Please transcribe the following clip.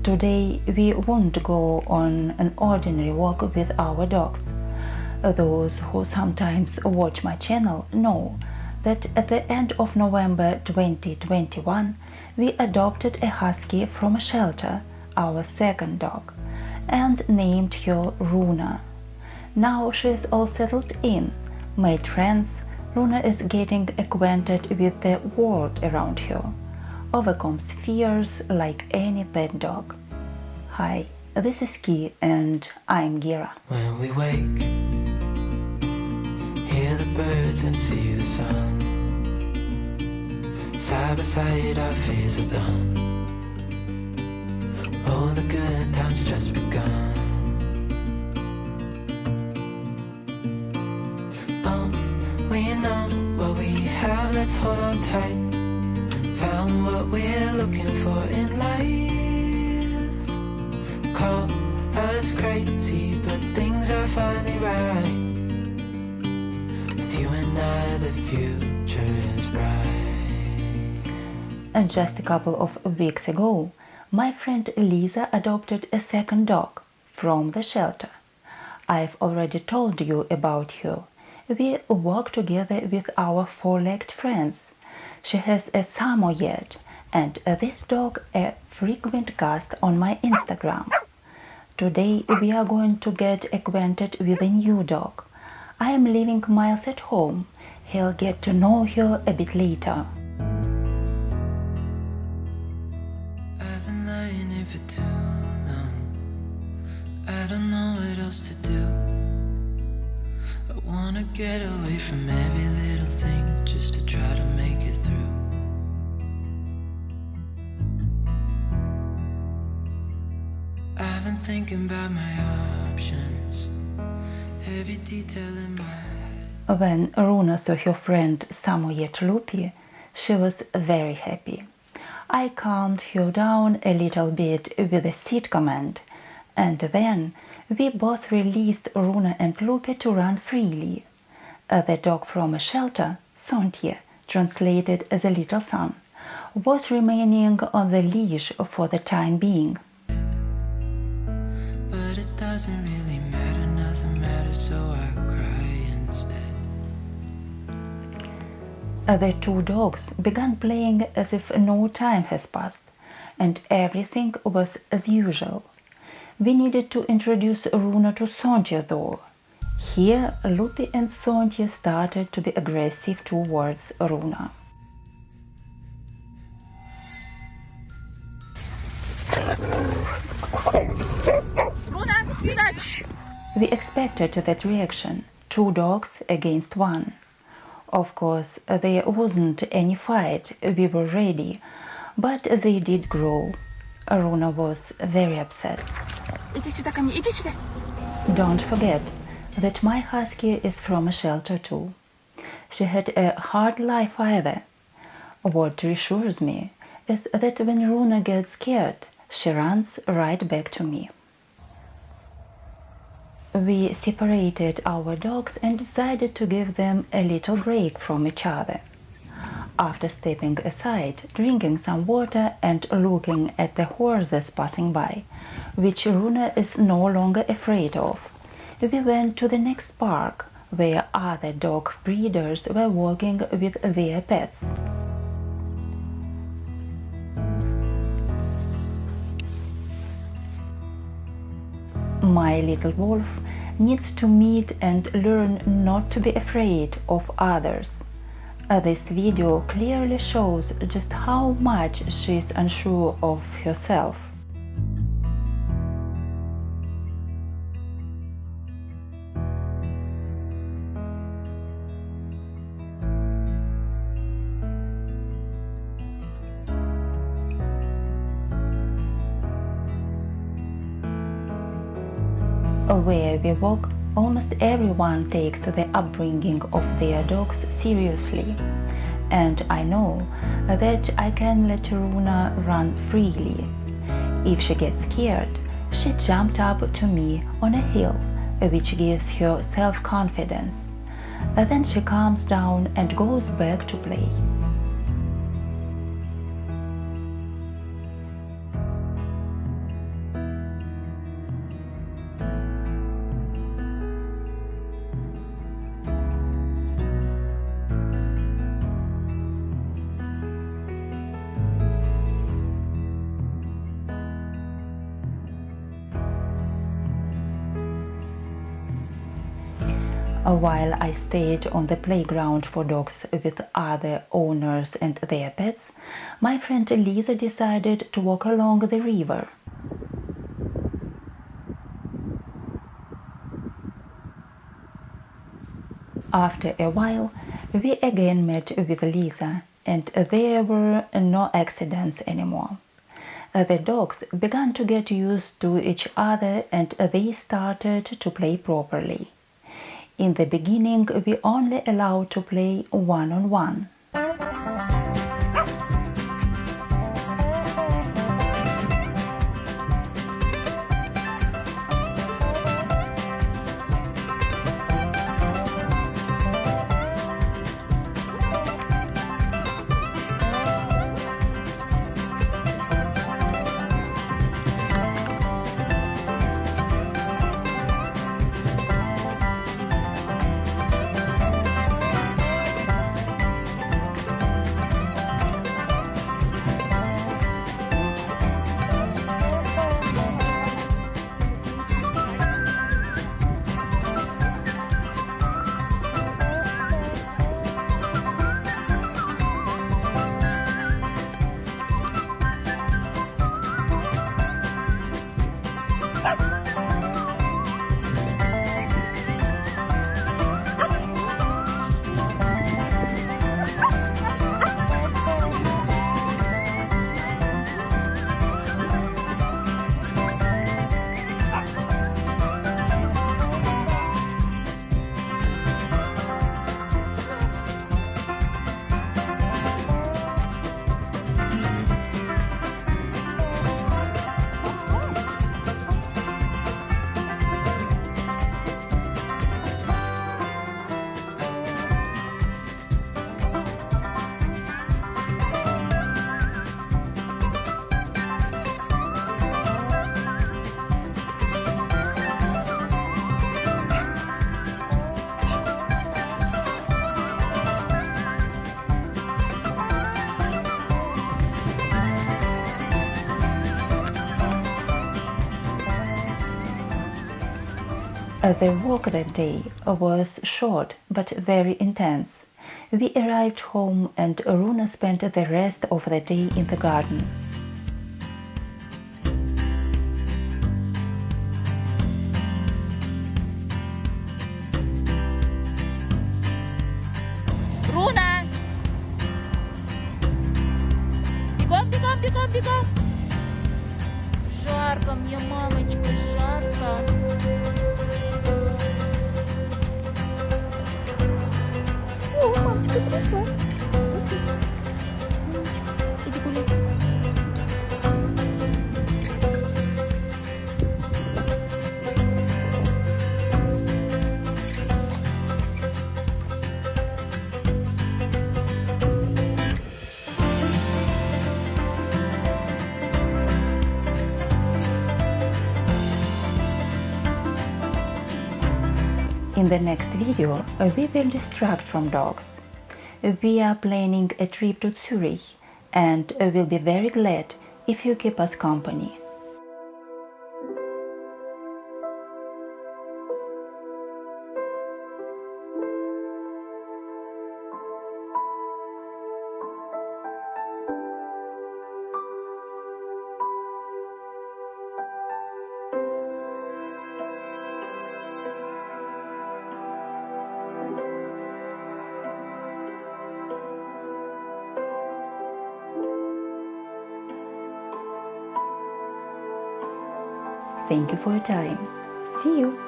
Today we won't go on an ordinary walk with our dogs. Those who sometimes watch my channel know that at the end of November 2021 we adopted a husky from a shelter, our second dog, and named her Runa. Now she is all settled in, made friends. Runa is getting acquainted with the world around her, overcomes fears like any pet dog. Hi, this is Key and I'm Gera. When we wake, hear the birds and see the sun. Side by side our fears are done. Oh, the good times just begun. We know what we have, let's hold on tight. Found what we're looking for in life. Call us crazy, but things are finally right. With you and I, the future is bright. And just a couple of weeks ago, my friend Lisa adopted a second dog from the shelter. I've already told you about her. We walk together with our four-legged friends. She has a Samoyed, and this dog a frequent guest on my Instagram. Today we are going to get acquainted with a new dog. I am leaving Miles at home. He'll get to know her a bit later. I've been lying here for too long. I don't know what else to do. I wanna get away from every little thing just to try to make it through. I've been thinking about my options, every detail in my head. When Runa saw her friend Samoyed Lupi, she was very happy. I calmed her down a little bit with a sit command, and then we both released Runa and Lupi to run freely. The dog from a shelter, Sontje, translated as a little son, was remaining on the leash for the time being. But it doesn't really matter, nothing matters, so I cry instead. The two dogs began playing as if no time has passed, and everything was as usual. We needed to introduce Runa to Sontje though. Here, Lupi and Sontje started to be aggressive towards Runa. We expected that reaction, two dogs against one. Of course, there wasn't any fight, we were ready, but they did grow. Runa was very upset. Don't forget that my husky is from a shelter too. She had a hard life either. What reassures me is that when Runa gets scared, she runs right back to me. We separated our dogs and decided to give them a little break from each other. After stepping aside, drinking some water and looking at the horses passing by, which Runa is no longer afraid of, we went to the next park, where other dog breeders were walking with their pets. My little wolf needs to meet and learn not to be afraid of others. This video clearly shows just how much she is unsure of herself. Where we walk, almost everyone takes the upbringing of their dogs seriously, and I know that I can let Runa run freely. If she gets scared, she jumped up to me on a hill, which gives her self-confidence. Then she calms down and goes back to play. While I stayed on the playground for dogs with other owners and their pets, my friend Lisa decided to walk along the river. After a while, we again met with Lisa, and there were no accidents anymore. The dogs began to get used to each other and they started to play properly. In the beginning, we only allowed to play one-on-one. The walk that day was short but very intense. We arrived home and Runa spent the rest of the day in the garden. Руна! Бегом, бегом, бегом, бегом! Жарко мне, мамочка, жарко. О, мамочка пришла. Иди гуляй. In the next video, we will distract from dogs. We are planning a trip to Zurich and will be very glad if you keep us company. Thank you for your time. See you!